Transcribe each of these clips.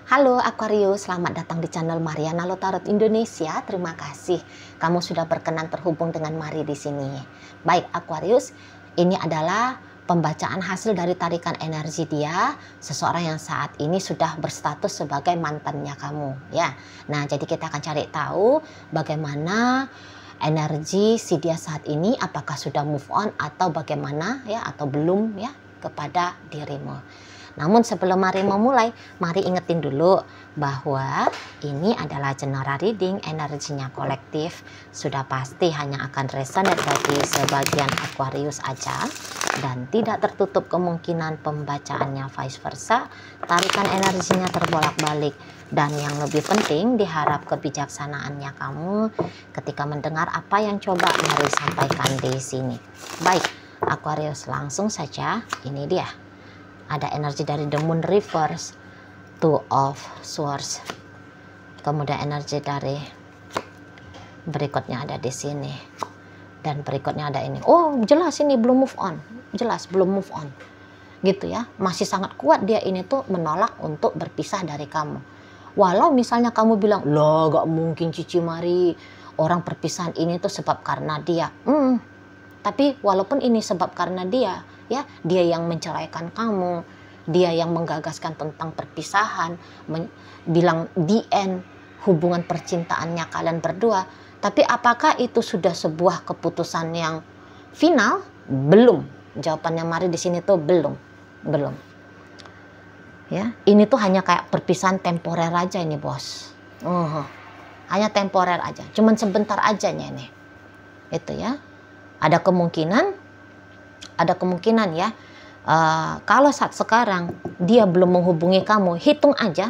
Halo Aquarius, selamat datang di channel Mariana Lotarot Indonesia. Terima kasih kamu sudah berkenan terhubung dengan Mari di sini. Baik Aquarius, ini adalah pembacaan hasil dari tarikan energi dia, seseorang yang saat ini sudah berstatus sebagai mantannya kamu, ya. Nah, jadi kita akan cari tahu bagaimana energi si dia saat ini, apakah sudah move on atau bagaimana ya, atau belum ya, kepada dirimu. Namun sebelum Mari memulai, Mari ingetin dulu bahwa ini adalah general reading, energinya kolektif. Sudah pasti hanya akan resonate bagi sebagian Aquarius aja. Dan tidak tertutup kemungkinan pembacaannya vice versa. Tarikan energinya terbolak-balik. Dan yang lebih penting, diharap kebijaksanaannya kamu ketika mendengar apa yang coba Mari sampaikan di sini. Baik, Aquarius, langsung saja. Ini dia. Ada energi dari the moon reverse, two of swords, kemudian energi dari berikutnya ada di sini, dan berikutnya ada ini. Oh jelas ini belum move on, jelas belum move on gitu ya, masih sangat kuat dia ini tuh menolak untuk berpisah dari kamu. Walau misalnya kamu bilang, loh gak mungkin Cici Mari, orang perpisahan ini tuh sebab karena dia. Tapi walaupun ini sebab karena dia, ya, dia yang menceraikan kamu, dia yang menggagaskan tentang perpisahan, bilang the end hubungan percintaannya kalian berdua. Tapi apakah itu sudah sebuah keputusan yang final? Belum. Jawabannya Mari di sini tuh belum. Ya, ini tuh hanya kayak perpisahan temporer aja ini, Bos. Hanya temporer aja, cuman sebentar aja ini. Itu ya. Ada kemungkinan ya, kalau saat sekarang dia belum menghubungi kamu, hitung aja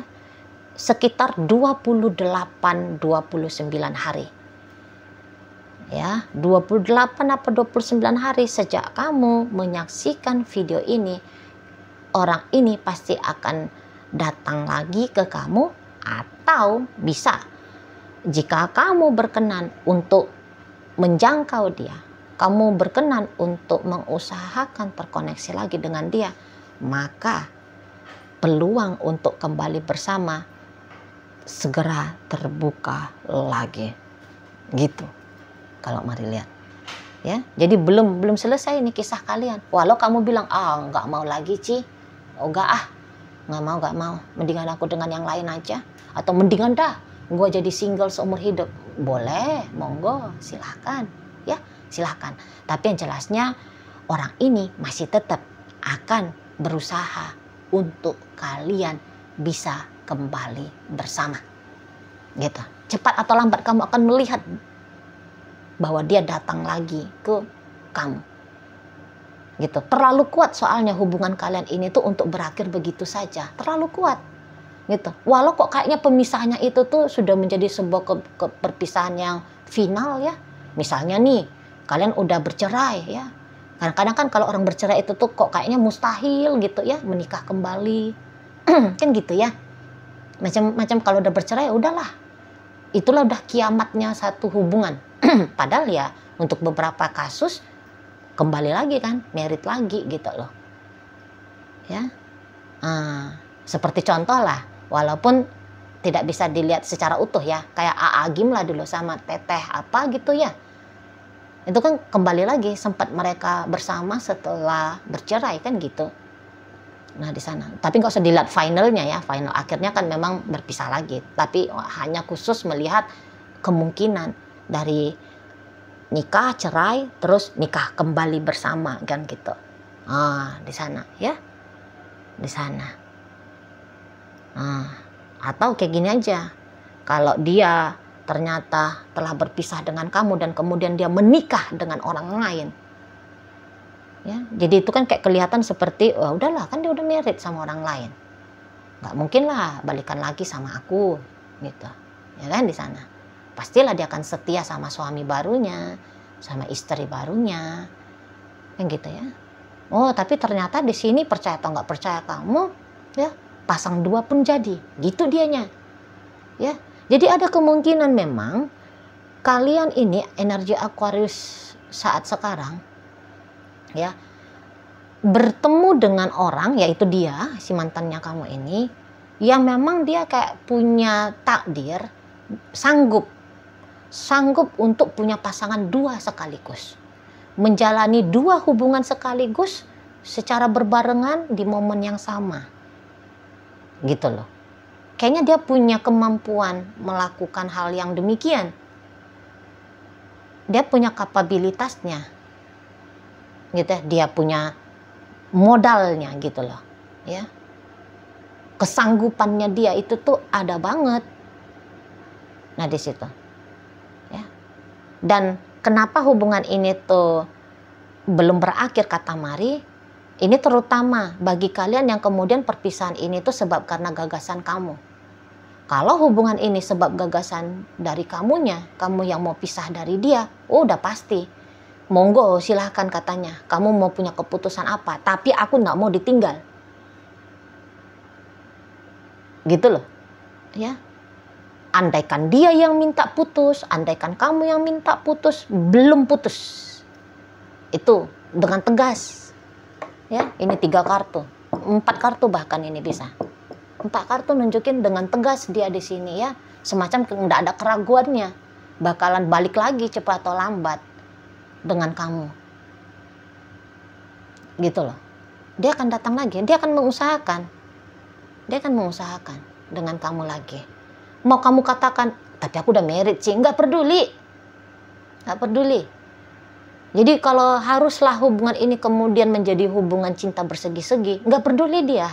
sekitar 28-29 hari. Ya, 28 atau 29 hari sejak kamu menyaksikan video ini, orang ini pasti akan datang lagi ke kamu, atau bisa jika kamu berkenan untuk menjangkau dia, kamu berkenan untuk mengusahakan terkoneksi lagi dengan dia, maka peluang untuk kembali bersama segera terbuka lagi. Gitu. Kalau Mari lihat. Ya, jadi belum selesai ini kisah kalian. Walau kamu bilang, nggak mau lagi Ci. Oh nggak nggak mau. Mendingan aku dengan yang lain aja. Atau mendingan dah, gue jadi single seumur hidup. Boleh, monggo, silahkan. Ya, silahkan. Tapi yang jelasnya orang ini masih tetap akan berusaha untuk kalian bisa kembali bersama. Gitu. Cepat atau lambat kamu akan melihat bahwa dia datang lagi ke kamu. Gitu. Terlalu kuat soalnya hubungan kalian ini tuh untuk berakhir begitu saja. Terlalu kuat. Gitu. Walau kok kayaknya pemisahannya itu tuh sudah menjadi sebuah perpisahan yang final ya. Misalnya nih, kalian udah bercerai ya. Kadang-kadang kan kalau orang bercerai itu tuh kok kayaknya mustahil gitu ya, menikah kembali. Kan gitu ya. Macam kalau udah bercerai udahlah. Itulah udah kiamatnya satu hubungan. Padahal ya untuk beberapa kasus kembali lagi kan, married lagi gitu loh. Ya. Seperti contoh lah, walaupun tidak bisa dilihat secara utuh ya, kayak Agim lah dulu sama Teteh apa gitu ya. Itu kan kembali lagi sempat mereka bersama setelah bercerai kan gitu. Nah di sana. Tapi nggak usah dilihat finalnya ya. Final akhirnya kan memang berpisah lagi. Tapi hanya khusus melihat kemungkinan dari nikah, cerai, terus nikah kembali bersama kan gitu. Di sana ya. Di sana. Atau kayak gini aja. Kalau dia ternyata telah berpisah dengan kamu dan kemudian dia menikah dengan orang lain. Ya, jadi itu kan kayak kelihatan seperti, udahlah kan dia udah married sama orang lain. Nggak mungkin lah balikan lagi sama aku gitu. Ya kan di sana. Pastilah dia akan setia sama suami barunya, sama istri barunya. Kan gitu ya. Oh, tapi ternyata di sini percaya atau nggak percaya kamu, ya, pasang dua pun jadi. Gitu dianya. Ya. Jadi ada kemungkinan memang kalian ini energi Aquarius saat sekarang ya bertemu dengan orang, yaitu dia si mantannya kamu ini, yang memang dia kayak punya takdir, sanggup untuk punya pasangan dua sekaligus, menjalani dua hubungan sekaligus secara berbarengan di momen yang sama, gitu loh. Kayaknya dia punya kemampuan melakukan hal yang demikian. Dia punya kapabilitasnya, gitu ya. Dia punya modalnya, gitu loh, ya. Kesanggupannya dia itu tuh ada banget. Nah, di situ, ya. Dan kenapa hubungan ini tuh belum berakhir, kata Mari? Ini terutama bagi kalian yang kemudian perpisahan ini tuh sebab karena gagasan kamu. Kalau hubungan ini sebab gagasan dari kamunya, kamu yang mau pisah dari dia, udah pasti. Monggo silahkan katanya, kamu mau punya keputusan apa, tapi aku nggak mau ditinggal. Gitu loh, ya. Andaikan dia yang minta putus, andaikan kamu yang minta putus, belum putus. Itu dengan tegas. Ya, ini 3 kartu, 4 kartu bahkan ini bisa. 4 kartu nunjukin dengan tegas dia di sini, ya. Semacam nggak ada keraguannya, bakalan balik lagi cepat atau lambat dengan kamu. Gitu loh. Dia akan datang lagi, dia akan mengusahakan. Dia akan mengusahakan dengan kamu lagi. Mau kamu katakan, tapi aku udah married sih, nggak peduli. Nggak peduli. Jadi kalau haruslah hubungan ini kemudian menjadi hubungan cinta bersegi-segi, nggak peduli dia.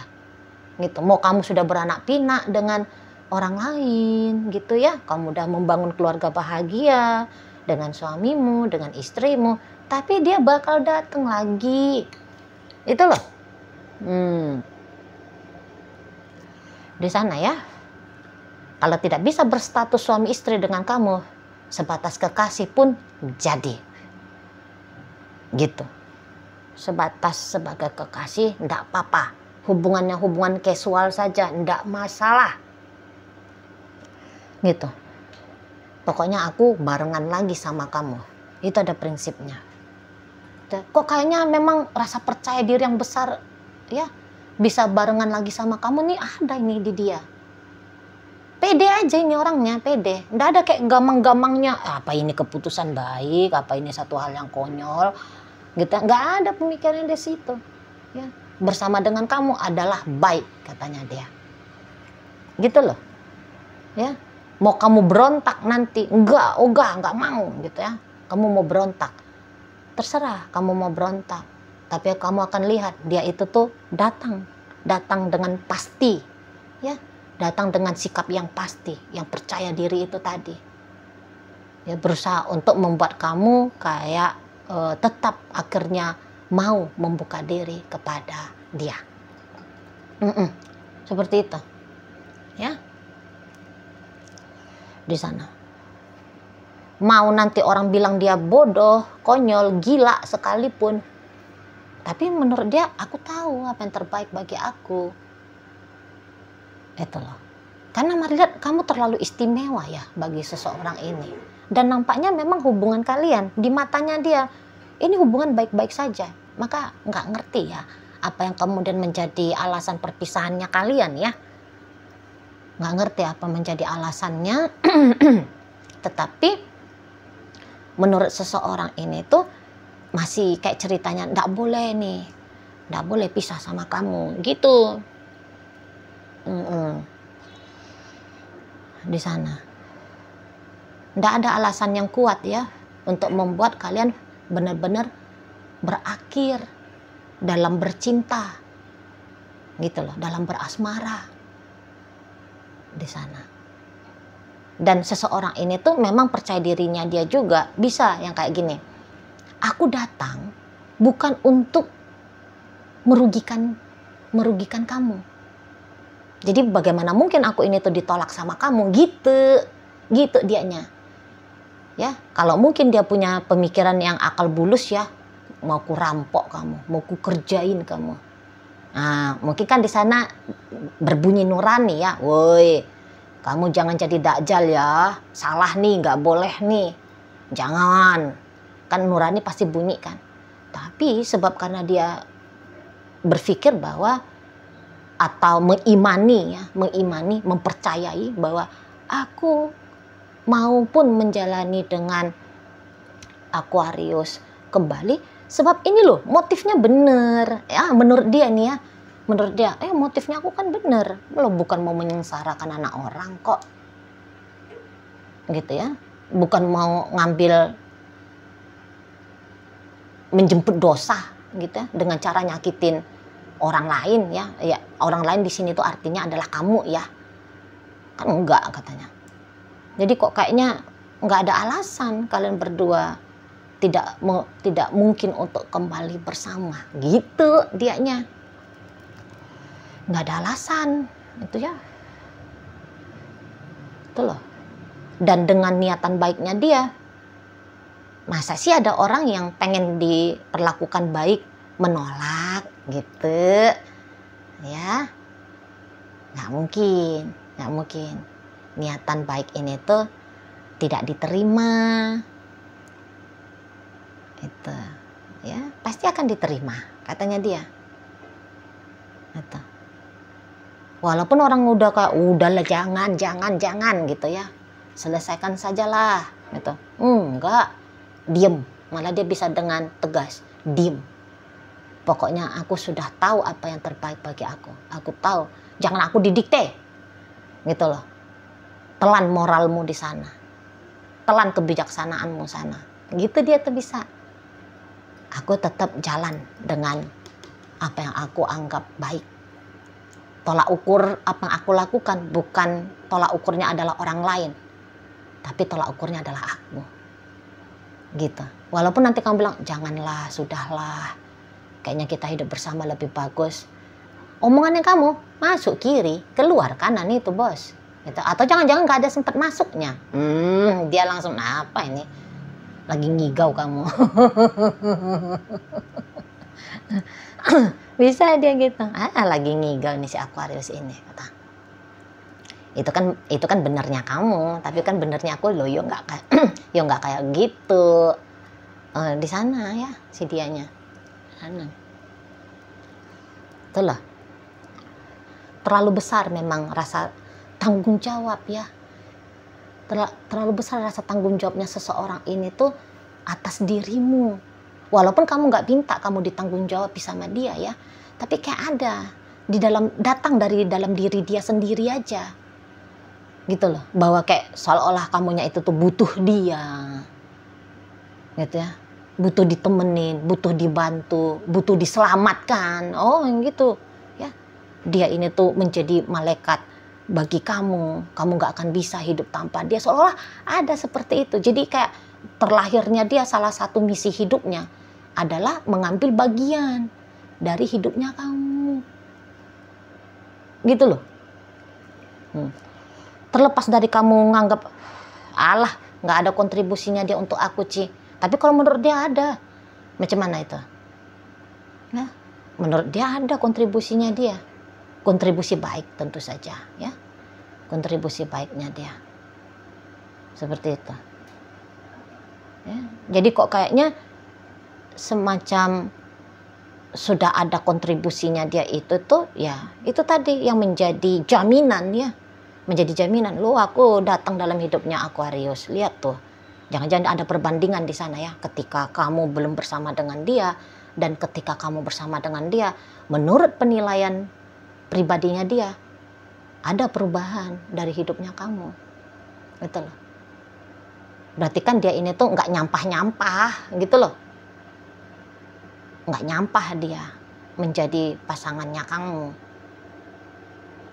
Gitu. Mau kamu sudah beranak pinak dengan orang lain, gitu ya. Kamu udah membangun keluarga bahagia dengan suamimu, dengan istrimu, tapi dia bakal datang lagi. Itu loh. Di sana, ya. Kalau tidak bisa berstatus suami istri dengan kamu, sebatas kekasih pun jadi. Gitu. Sebatas sebagai kekasih enggak apa-apa. Hubungannya hubungan casual saja, enggak masalah. Gitu. Pokoknya aku barengan lagi sama kamu. Itu ada prinsipnya. Kok kayaknya memang rasa percaya diri yang besar, ya, bisa barengan lagi sama kamu nih, ada ini di dia. Pede aja ini orangnya, pede. Nggak ada kayak gamang-gamangnya, apa ini keputusan baik, apa ini satu hal yang konyol, gitu. Nggak ada pemikiran di situ, ya. Bersama dengan kamu adalah baik, katanya dia. Gitu loh, ya. Mau kamu berontak nanti, enggak mau, gitu ya. Kamu mau berontak, terserah kamu mau berontak. Tapi kamu akan lihat dia itu tuh datang dengan pasti, ya. Datang dengan sikap yang pasti, yang percaya diri itu tadi. Ya, berusaha untuk membuat kamu kayak tetap akhirnya mau membuka diri kepada dia. Seperti itu, ya. Di sana. Mau nanti orang bilang dia bodoh, konyol, gila sekalipun, tapi menurut dia, aku tahu apa yang terbaik bagi aku. Itu loh. Karena Mari lihat kamu terlalu istimewa, ya, bagi seseorang ini. Dan nampaknya memang hubungan kalian di matanya dia ini hubungan baik-baik saja. Maka nggak ngerti, ya, apa yang kemudian menjadi alasan perpisahannya kalian, ya. Nggak ngerti apa menjadi alasannya. Tetapi menurut seseorang ini tuh masih kayak ceritanya, nggak boleh pisah sama kamu, gitu. Di sana nggak ada alasan yang kuat, ya, untuk membuat kalian benar-benar berakhir dalam bercinta, gitu loh, dalam berasmara di sana. Dan seseorang ini tuh memang percaya dirinya dia juga bisa yang kayak gini. Aku datang bukan untuk merugikan kamu. Jadi bagaimana mungkin aku ini tuh ditolak sama kamu, gitu dianya. Ya, kalau mungkin dia punya pemikiran yang akal bulus, ya, mau ku rampok kamu, mau ku kerjain kamu. Nah, mungkin kan di sana berbunyi nurani, ya, woi, kamu jangan jadi dakjal, ya, salah nih, nggak boleh nih, jangan. Kan nurani pasti bunyi kan. Tapi sebab karena dia berpikir bahwa atau mengimani ya, mempercayai bahwa aku mau pun menjalani dengan Aquarius kembali, sebab ini loh motifnya bener ya, menurut dia nih ya, menurut dia motifnya aku kan bener loh, bukan mau menyengsarakan anak orang kok gitu ya, bukan mau menjemput dosa gitu ya dengan cara nyakitin orang lain ya, orang lain di sini tuh artinya adalah kamu ya, kan enggak katanya. Jadi kok kayaknya nggak ada alasan kalian berdua tidak mungkin untuk kembali bersama gitu dianya, nggak ada alasan itu ya, itu loh. Dan dengan niatan baiknya dia, masa sih ada orang yang pengen diperlakukan baik menolak gitu ya, nggak mungkin niatan baik ini tuh tidak diterima itu ya, pasti akan diterima katanya dia itu. Walaupun orang udah kayak udahlah jangan gitu ya, selesaikan sajalah gitu, enggak, diem, malah dia bisa dengan tegas diem. Pokoknya aku sudah tahu apa yang terbaik bagi aku tahu, jangan aku didikte gitu loh. Telan moralmu di sana, telan kebijaksanaanmu sana gitu, dia tuh bisa. Aku tetap jalan dengan apa yang aku anggap baik. Tolak ukur apa yang aku lakukan bukan tolak ukurnya adalah orang lain, tapi tolak ukurnya adalah aku gitu. Walaupun nanti kamu bilang janganlah, sudahlah, kayaknya kita hidup bersama lebih bagus, omongannya kamu masuk kiri keluar kanan itu bos gitu. Atau jangan-jangan gak ada sempat masuknya, dia langsung apa ini lagi ngigau kamu. Bisa dia gitu, lagi ngigau nih si Aquarius ini kata. Itu kan benernya kamu, tapi kan benernya aku loh, yo nggak kayak gitu di sana ya, si dianya sana. Itulah, terlalu besar memang rasa tanggung jawab ya, terlalu besar rasa tanggung jawabnya seseorang ini tuh atas dirimu. Walaupun kamu nggak minta kamu ditanggung jawab sama dia ya, tapi kayak ada datang dari dalam diri dia sendiri aja gitu loh, bahwa kayak seolah-olah kamunya itu tuh butuh dia gitu ya, butuh ditemenin, butuh dibantu, butuh diselamatkan, yang gitu ya. Dia ini tuh menjadi malaikat bagi kamu nggak akan bisa hidup tanpa dia, seolah-olah ada seperti itu. Jadi kayak terlahirnya dia, salah satu misi hidupnya adalah mengambil bagian dari hidupnya kamu gitu loh. Terlepas dari kamu nganggap alah nggak ada kontribusinya dia untuk aku Ci, tapi kalau menurut dia ada, macam mana itu nah, menurut dia ada kontribusinya dia, kontribusi baik tentu saja ya, kontribusi baiknya dia seperti itu ya. Jadi kok kayaknya semacam sudah ada kontribusinya dia itu tuh ya, itu tadi yang menjadi jaminan ya, menjadi jaminan lo aku datang dalam hidupnya Aquarius. Lihat tuh, jangan-jangan ada perbandingan di sana ya, ketika kamu belum bersama dengan dia dan ketika kamu bersama dengan dia, menurut penilaian pribadinya dia ada perubahan dari hidupnya kamu gitu loh. Berarti kan dia ini tuh nggak nyampah-nyampah gitu loh, nggak nyampah dia menjadi pasangannya kamu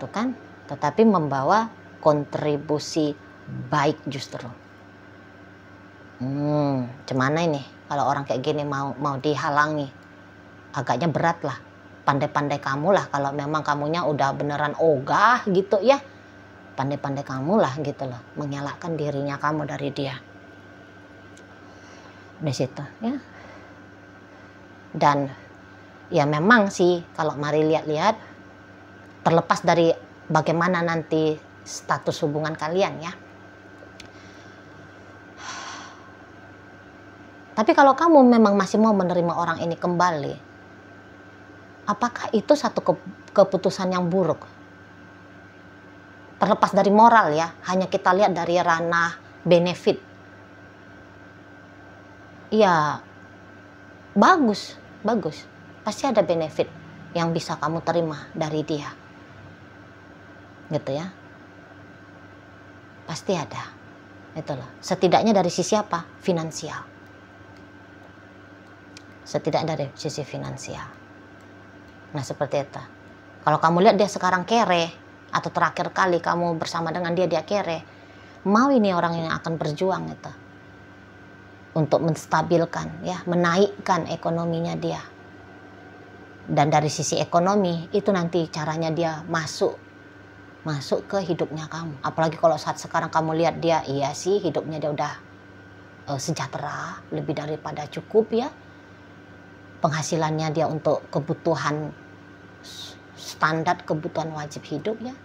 tuh kan, tetapi membawa kontribusi baik justru. Gimana ini kalau orang kayak gini mau dihalangi, agaknya berat lah. Pandai-pandai kamu lah kalau memang kamunya udah beneran ogah gitu ya, pandai-pandai kamu lah gitu loh mengelakkan dirinya kamu dari dia di situ ya. Dan ya memang sih kalau mari lihat-lihat, terlepas dari bagaimana nanti status hubungan kalian ya, tapi kalau kamu memang masih mau menerima orang ini kembali, apakah itu satu keputusan yang buruk? Terlepas dari moral ya, hanya kita lihat dari ranah benefit. Ya, bagus. Pasti ada benefit yang bisa kamu terima dari dia. Gitu ya. Pasti ada. Itu loh. Setidaknya dari sisi apa? Finansial. Setidaknya dari sisi finansial. Nah, seperti itu. Kalau kamu lihat dia sekarang kere, atau terakhir kali kamu bersama dengan dia kere, mau ini orang yang akan berjuang itu untuk menstabilkan ya, menaikkan ekonominya dia. Dan dari sisi ekonomi itu nanti caranya dia masuk ke hidupnya kamu. Apalagi kalau saat sekarang kamu lihat dia, iya sih hidupnya dia udah sejahtera, lebih daripada cukup ya. Penghasilannya dia untuk kebutuhan standar, kebutuhan wajib hidup ya.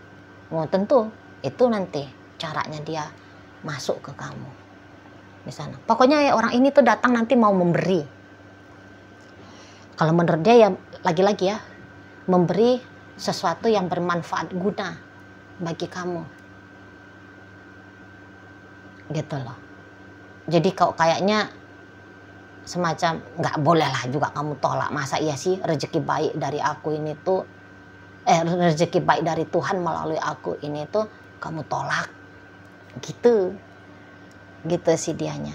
Tentu itu nanti caranya dia masuk ke kamu di sana. Pokoknya ya, orang ini tuh datang nanti mau memberi. Kalau menurut dia ya lagi-lagi ya, memberi sesuatu yang bermanfaat guna bagi kamu. Gitu loh. Jadi kalau kayaknya semacam nggak boleh lah juga kamu tolak. Masa iya sih rezeki baik dari aku ini tuh rezeki baik dari Tuhan melalui aku ini tuh kamu tolak. Gitu sih dianya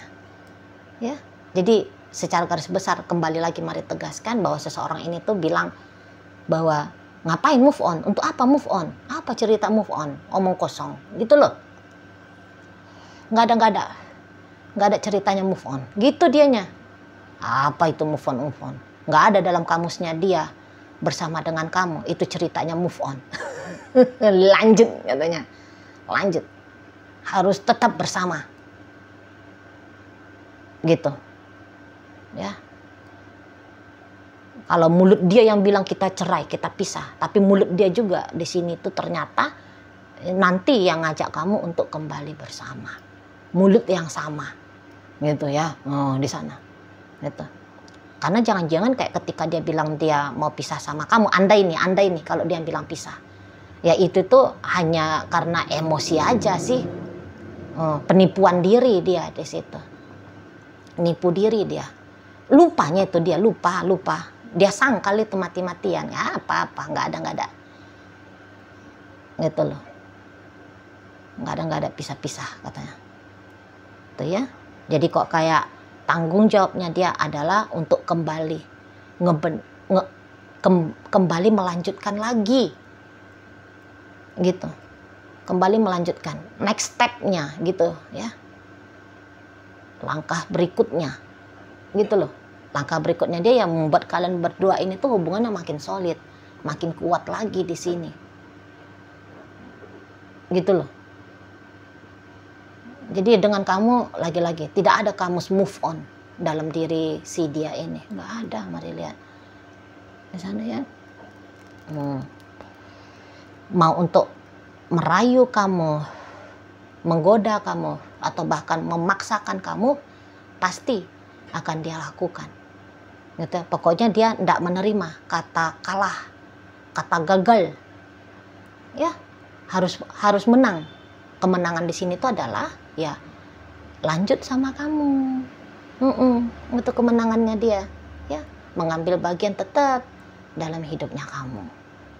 ya. Jadi secara garis besar kembali lagi mari tegaskan bahwa seseorang ini tuh bilang bahwa ngapain move on, untuk apa move on, apa cerita move on, omong kosong gitu loh. Nggak ada ceritanya move on gitu dianya. Apa itu move on? Nggak ada dalam kamusnya dia bersama dengan kamu itu ceritanya move on. Lanjut katanya, lanjut, harus tetap bersama gitu ya. Kalau mulut dia yang bilang kita cerai, kita pisah, tapi mulut dia juga di sini tuh ternyata nanti yang ngajak kamu untuk kembali bersama, mulut yang sama gitu ya. Di sana gitu. Karena jangan-jangan kayak ketika dia bilang dia mau pisah sama kamu, andai nih kalau dia bilang pisah, ya itu tuh hanya karena emosi aja sih. Penipuan diri dia di situ, nipu diri dia, lupanya itu dia lupa, dia sangkal itu mati-matian, ya apa-apa, nggak ada, gitu loh, nggak ada pisah-pisah katanya, tuh ya. Jadi kok kayak tanggung jawabnya dia adalah untuk kembali kembali melanjutkan lagi gitu, kembali melanjutkan next stepnya gitu ya, langkah berikutnya gitu loh. Langkah berikutnya dia yang membuat kalian berdua ini tuh hubungannya makin solid, makin kuat lagi di sini gitu loh. Jadi dengan kamu lagi-lagi tidak ada kamus move on dalam diri si dia ini, nggak ada. Mari lihat di sana ya. Mau untuk merayu kamu, menggoda kamu, atau bahkan memaksakan kamu, pasti akan dia lakukan. Gitu. Pokoknya dia tidak menerima kata kalah, kata gagal. Ya, harus menang. Kemenangan di sini itu adalah ya lanjut sama kamu. Untuk kemenangannya dia ya, mengambil bagian tetap dalam hidupnya kamu.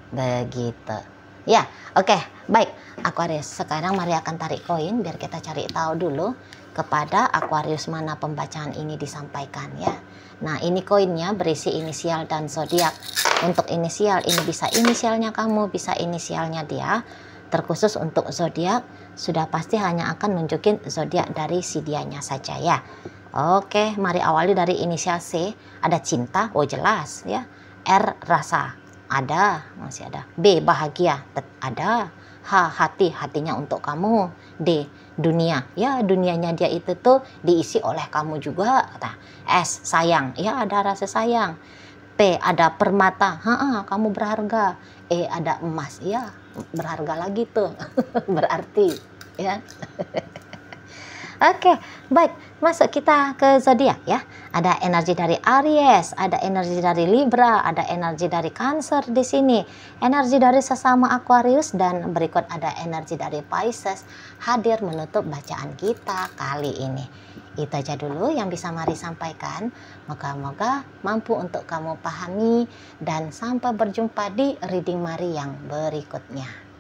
Begitu. Ya, oke, baik Aquarius. Sekarang mari akan tarik koin biar kita cari tahu dulu kepada Aquarius mana pembacaan ini disampaikan ya. Nah, ini koinnya berisi inisial dan zodiak. Untuk inisial ini bisa inisialnya kamu, bisa inisialnya dia. Terkhusus untuk zodiak sudah pasti hanya akan nunjukin zodiak dari si dianya saja ya. Oke, mari awali dari inisial C. Ada cinta, oh jelas ya. R rasa, ada, masih ada. B bahagia, ada. H hati, hatinya untuk kamu. D dunia, ya dunianya dia itu tuh diisi oleh kamu juga. S sayang, ya ada rasa sayang. P ada permata, kamu berharga. E ada emas, ya berharga lagi tuh. Berarti ya. Oke, baik. Masuk kita ke zodiak ya. Ada energi dari Aries, ada energi dari Libra, ada energi dari Cancer di sini. Energi dari sesama Aquarius dan berikut ada energi dari Pisces hadir menutup bacaan kita kali ini. Itu aja dulu yang bisa Mari sampaikan. Moga-moga mampu untuk kamu pahami dan sampai berjumpa di reading Mari yang berikutnya.